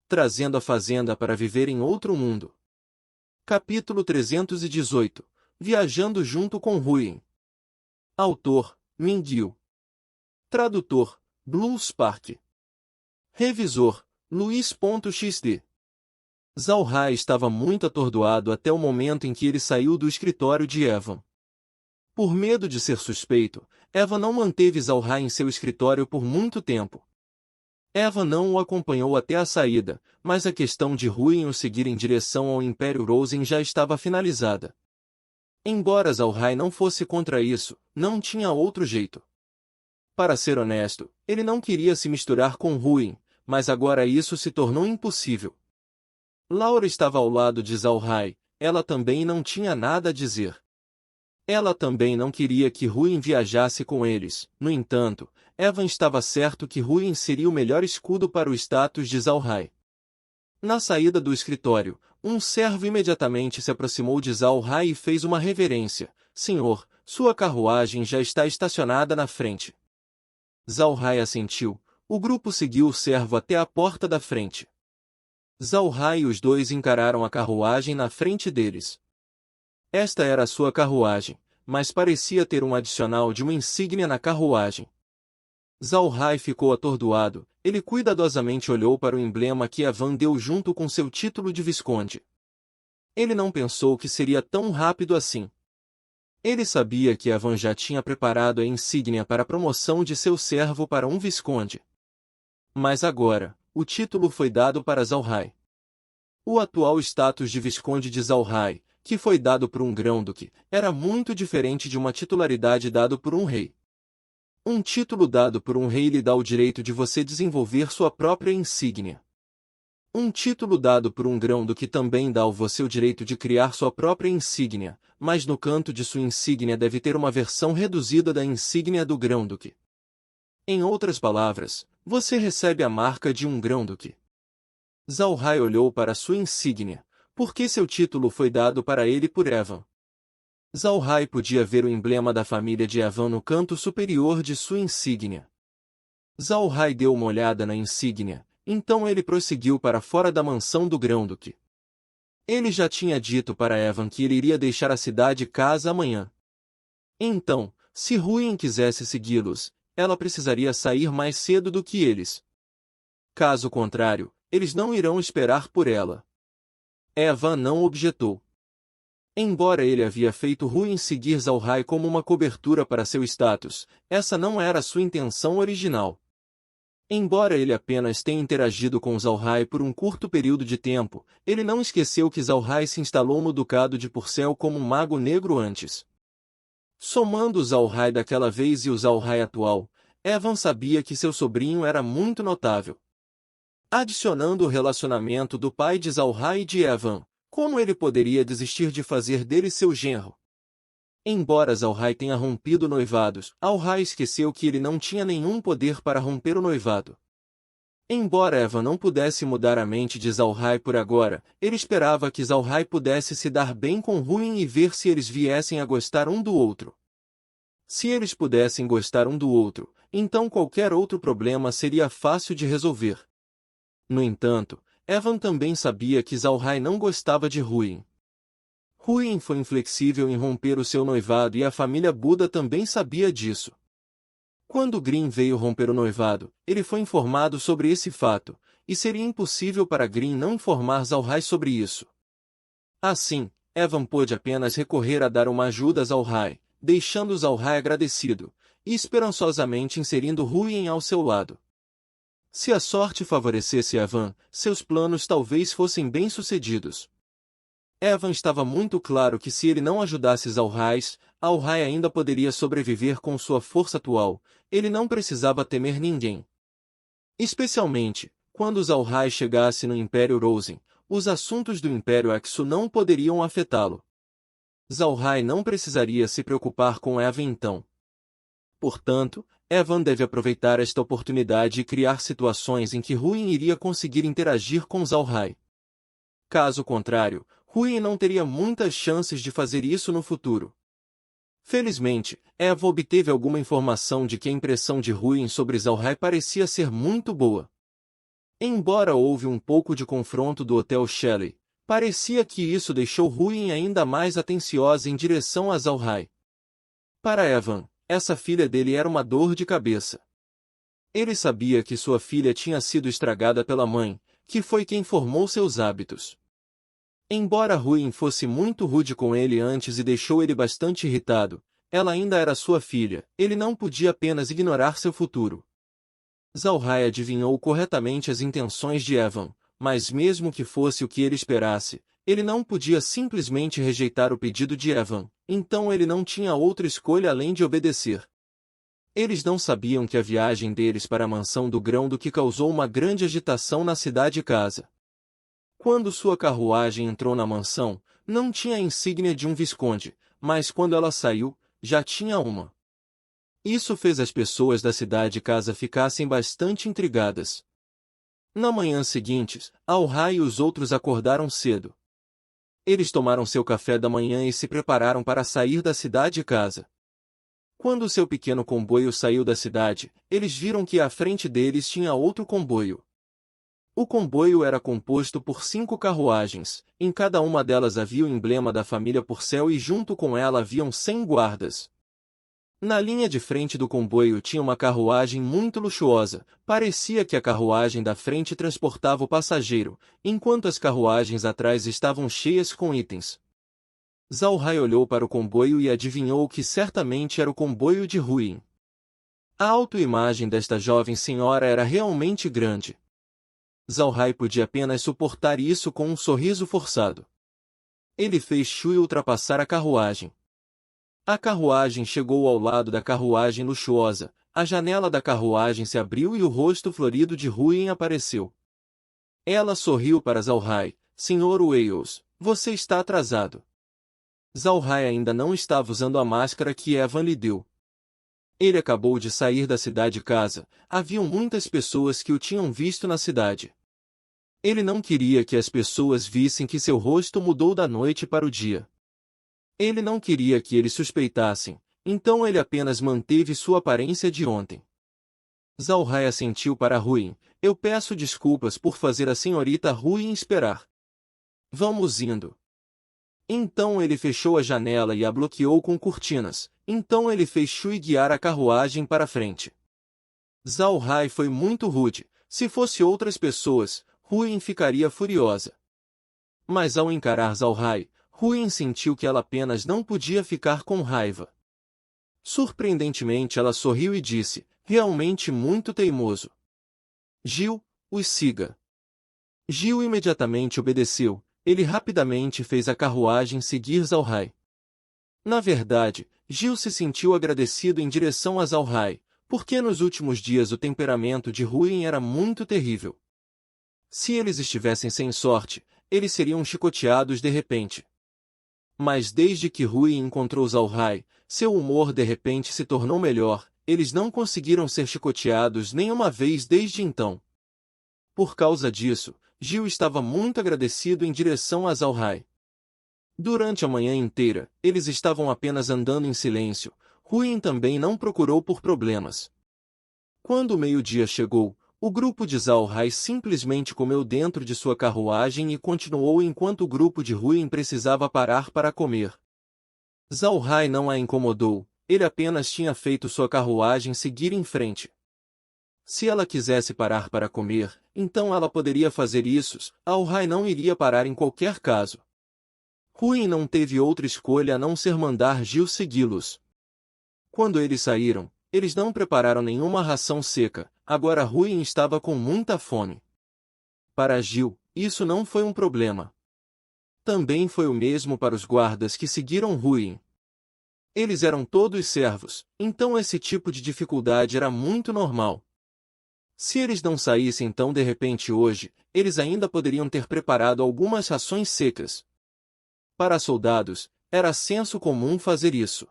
trazendo a fazenda para viver em outro mundo. Capítulo 318 Viajando junto com Húrin. Autor: Mindil. Tradutor: Blue Spark. Revisor: Luiz.xd. Zalhai estava muito atordoado até o momento em que ele saiu do escritório de Evan. Por medo de ser suspeito, Evan não manteve Zalhai em seu escritório por muito tempo. Evan não o acompanhou até a saída, mas a questão de Húrin o seguir em direção ao Império Rosen já estava finalizada. Embora Zalhai não fosse contra isso, não tinha outro jeito. Para ser honesto, ele não queria se misturar com Húrin, mas agora isso se tornou impossível. Laura estava ao lado de Zalhai, ela também não tinha nada a dizer. Ela também não queria que Húrin viajasse com eles, no entanto, Evan estava certo que Húrin seria o melhor escudo para o status de Zalhai. Na saída do escritório, um servo imediatamente se aproximou de Zalhai e fez uma reverência. Senhor, sua carruagem já está estacionada na frente. Zalhai assentiu. O grupo seguiu o servo até a porta da frente. Zalhai e os dois encararam a carruagem na frente deles. Esta era a sua carruagem, mas parecia ter um adicional de uma insígnia na carruagem. Zalhai ficou atordoado, ele cuidadosamente olhou para o emblema que Evan deu junto com seu título de visconde. Ele não pensou que seria tão rápido assim. Ele sabia que Evan já tinha preparado a insígnia para a promoção de seu servo para um visconde. Mas agora, o título foi dado para Zalhai. O atual status de visconde de Zalhai, que foi dado por um grão-duque, era muito diferente de uma titularidade dada por um rei. Um título dado por um rei lhe dá o direito de você desenvolver sua própria insígnia. Um título dado por um grão-duque também dá a você o direito de criar sua própria insígnia, mas no canto de sua insígnia deve ter uma versão reduzida da insígnia do grão-duque. Em outras palavras, você recebe a marca de um grão-duque. Zalhai olhou para sua insígnia, porque seu título foi dado para ele por Evan. Zalhai podia ver o emblema da família de Evan no canto superior de sua insígnia. Zalhai deu uma olhada na insígnia, então ele prosseguiu para fora da mansão do grão-duque. Ele já tinha dito para Evan que ele iria deixar a cidade-casa amanhã. Então, se Húrin quisesse segui-los, ela precisaria sair mais cedo do que eles. Caso contrário, eles não irão esperar por ela. Evan não objetou. Embora ele havia feito Húrin seguir Zalhai como uma cobertura para seu status, essa não era sua intenção original. Embora ele apenas tenha interagido com Zalhai por um curto período de tempo, ele não esqueceu que Zalhai se instalou no Ducado de Purcell como um mago negro antes. Somando o Zalhai daquela vez e o Zalhai atual, Evan sabia que seu sobrinho era muito notável. Adicionando o relacionamento do pai de Zalhai e de Evan, como ele poderia desistir de fazer dele seu genro? Embora Zalhai tenha rompido noivados, Zalhai esqueceu que ele não tinha nenhum poder para romper o noivado. Embora Evan não pudesse mudar a mente de Zalhai por agora, ele esperava que Zalhai pudesse se dar bem com Húrin e ver se eles viessem a gostar um do outro. Se eles pudessem gostar um do outro, então qualquer outro problema seria fácil de resolver. No entanto, Evan também sabia que Zalhai não gostava de Húrin. Húrin foi inflexível em romper o seu noivado e a família Buda também sabia disso. Quando Grim veio romper o noivado, ele foi informado sobre esse fato, e seria impossível para Grim não informar Zalhai sobre isso. Assim, Evan pôde apenas recorrer a dar uma ajuda a Zalhai, deixando Zalhai agradecido, e esperançosamente inserindo Húrin ao seu lado. Se a sorte favorecesse Evan, seus planos talvez fossem bem-sucedidos. Evan estava muito claro que se ele não ajudasse Zalhai ainda poderia sobreviver com sua força atual, ele não precisava temer ninguém. Especialmente, quando Zalhai chegasse no Império Rosen, os assuntos do Império Exu não poderiam afetá-lo. Zalhai não precisaria se preocupar com Evan então. Portanto, Evan deve aproveitar esta oportunidade e criar situações em que Húrin iria conseguir interagir com Zalhai. Caso contrário, Húrin não teria muitas chances de fazer isso no futuro. Felizmente, Evan obteve alguma informação de que a impressão de Húrin sobre Zalhai parecia ser muito boa. Embora houve um pouco de confronto do Hotel Shelley, parecia que isso deixou Ruin ainda mais atenciosa em direção a Zalhai. Para Evan, essa filha dele era uma dor de cabeça. Ele sabia que sua filha tinha sido estragada pela mãe, que foi quem formou seus hábitos. Embora Ruin fosse muito rude com ele antes e deixou ele bastante irritado, ela ainda era sua filha, ele não podia apenas ignorar seu futuro. Zalhai adivinhou corretamente as intenções de Evan, mas mesmo que fosse o que ele esperasse, ele não podia simplesmente rejeitar o pedido de Evan, então ele não tinha outra escolha além de obedecer. Eles não sabiam que a viagem deles para a mansão do Grão-Duque causou uma grande agitação na cidade-casa. Quando sua carruagem entrou na mansão, não tinha a insígnia de um visconde, mas quando ela saiu, já tinha uma. Isso fez as pessoas da cidade-casa ficassem bastante intrigadas. Na manhã seguinte, Al-Rai e os outros acordaram cedo. Eles tomaram seu café da manhã e se prepararam para sair da cidade-casa. Quando seu pequeno comboio saiu da cidade, eles viram que à frente deles tinha outro comboio. O comboio era composto por 5 carruagens, em cada uma delas havia o emblema da família Purcell e junto com ela haviam 100 guardas. Na linha de frente do comboio tinha uma carruagem muito luxuosa, parecia que a carruagem da frente transportava o passageiro, enquanto as carruagens atrás estavam cheias com itens. Zalhai olhou para o comboio e adivinhou que certamente era o comboio de Ruin. A autoimagem desta jovem senhora era realmente grande. Zalhai podia apenas suportar isso com um sorriso forçado. Ele fez Shui ultrapassar a carruagem. A carruagem chegou ao lado da carruagem luxuosa, a janela da carruagem se abriu e o rosto florido de Ruin apareceu. Ela sorriu para Zalhai. Sr. Wales, você está atrasado. Zalhai ainda não estava usando a máscara que Evan lhe deu. Ele acabou de sair da cidade-casa, haviam muitas pessoas que o tinham visto na cidade. Ele não queria que as pessoas vissem que seu rosto mudou da noite para o dia. Ele não queria que eles suspeitassem, então ele apenas manteve sua aparência de ontem. Zalhai assentiu para Ruin. Eu peço desculpas por fazer a senhorita Ruin esperar. Vamos indo. Então ele fechou a janela e a bloqueou com cortinas, então ele fez Shui guiar a carruagem para frente. Zalhai foi muito rude, se fosse outras pessoas, Ruin ficaria furiosa. Mas ao encarar Zalhai, Ruin sentiu que ela apenas não podia ficar com raiva. Surpreendentemente ela sorriu e disse, realmente muito teimoso. Gil, os siga. Gil imediatamente obedeceu, ele rapidamente fez a carruagem seguir Zalhai. Na verdade, Gil se sentiu agradecido em direção a Zalhai, porque nos últimos dias o temperamento de Ruin era muito terrível. Se eles estivessem sem sorte, eles seriam chicoteados de repente. Mas desde que Ruin encontrou Zalhai, seu humor de repente se tornou melhor, eles não conseguiram ser chicoteados nenhuma vez desde então. Por causa disso, Gil estava muito agradecido em direção a Zalhai. Durante a manhã inteira, eles estavam apenas andando em silêncio, Ruin também não procurou por problemas. Quando o meio-dia chegou, o grupo de Zalhai simplesmente comeu dentro de sua carruagem e continuou enquanto o grupo de Ruin precisava parar para comer. Zalhai não a incomodou, ele apenas tinha feito sua carruagem seguir em frente. Se ela quisesse parar para comer, então ela poderia fazer isso, Zalhai não iria parar em qualquer caso. Ruin não teve outra escolha a não ser mandar Gil segui-los. Quando eles saíram, eles não prepararam nenhuma ração seca, agora Ruin estava com muita fome. Para Gil, isso não foi um problema. Também foi o mesmo para os guardas que seguiram Ruin. Eles eram todos servos, então esse tipo de dificuldade era muito normal. Se eles não saíssem tão de repente hoje, eles ainda poderiam ter preparado algumas rações secas. Para soldados, era senso comum fazer isso.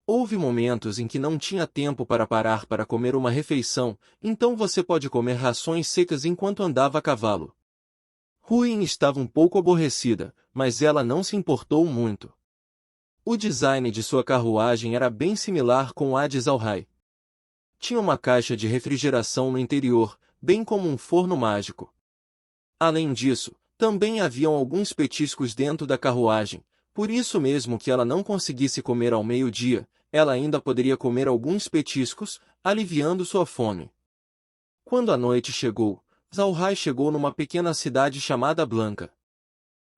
Houve momentos em que não tinha tempo para parar para comer uma refeição, então você pode comer rações secas enquanto andava a cavalo. Ruin estava um pouco aborrecida, mas ela não se importou muito. O design de sua carruagem era bem similar com a de Zalhai. Tinha uma caixa de refrigeração no interior, bem como um forno mágico. Além disso, também haviam alguns petiscos dentro da carruagem, por isso mesmo que ela não conseguisse comer ao meio-dia, ela ainda poderia comer alguns petiscos, aliviando sua fome. Quando a noite chegou, Zalhai chegou numa pequena cidade chamada Blanca.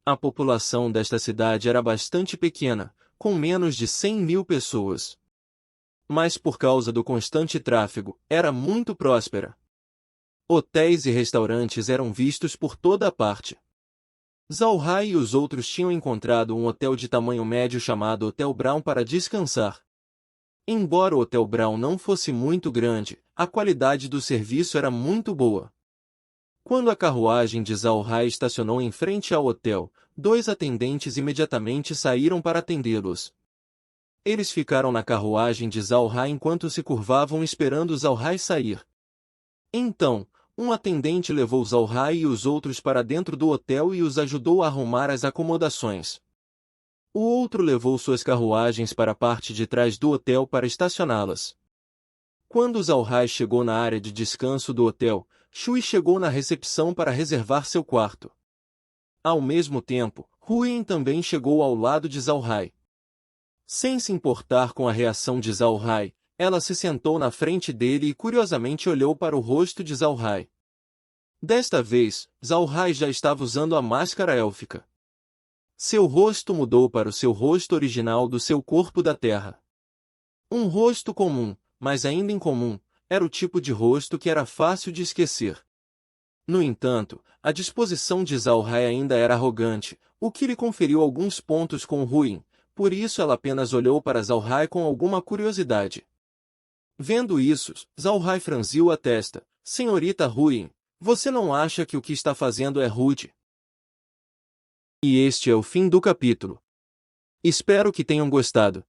A população desta cidade era bastante pequena, com menos de 100.000 pessoas. Mas por causa do constante tráfego, era muito próspera. Hotéis e restaurantes eram vistos por toda a parte. Zalhai e os outros tinham encontrado um hotel de tamanho médio chamado Hotel Brown para descansar. Embora o Hotel Brown não fosse muito grande, a qualidade do serviço era muito boa. Quando a carruagem de Zalhai estacionou em frente ao hotel, 2 atendentes imediatamente saíram para atendê-los. Eles ficaram na carruagem de Zalhai enquanto se curvavam esperando Zalhai sair. Então, um atendente levou Zalhai e os outros para dentro do hotel e os ajudou a arrumar as acomodações. O outro levou suas carruagens para a parte de trás do hotel para estacioná-las. Quando Zalhai chegou na área de descanso do hotel, Shui chegou na recepção para reservar seu quarto. Ao mesmo tempo, Huyen também chegou ao lado de Zalhai. Sem se importar com a reação de Zalhai, ela se sentou na frente dele e curiosamente olhou para o rosto de Zalhai. Desta vez, Zalhai já estava usando a máscara élfica. Seu rosto mudou para o seu rosto original do seu corpo da terra. Um rosto comum, mas ainda incomum, era o tipo de rosto que era fácil de esquecer. No entanto, a disposição de Zalhai ainda era arrogante, o que lhe conferiu alguns pontos com Huyen, por isso ela apenas olhou para Zalhai com alguma curiosidade. Vendo isso, Zalhai franziu a testa. Senhorita Huyen, você não acha que o que está fazendo é rude? E este é o fim do capítulo. Espero que tenham gostado.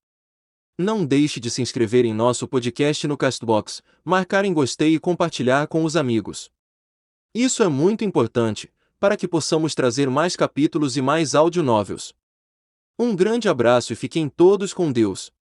Não deixe de se inscrever em nosso podcast no Castbox, marcar em gostei e compartilhar com os amigos. Isso é muito importante, para que possamos trazer mais capítulos e mais audio novels. Um grande abraço e fiquem todos com Deus.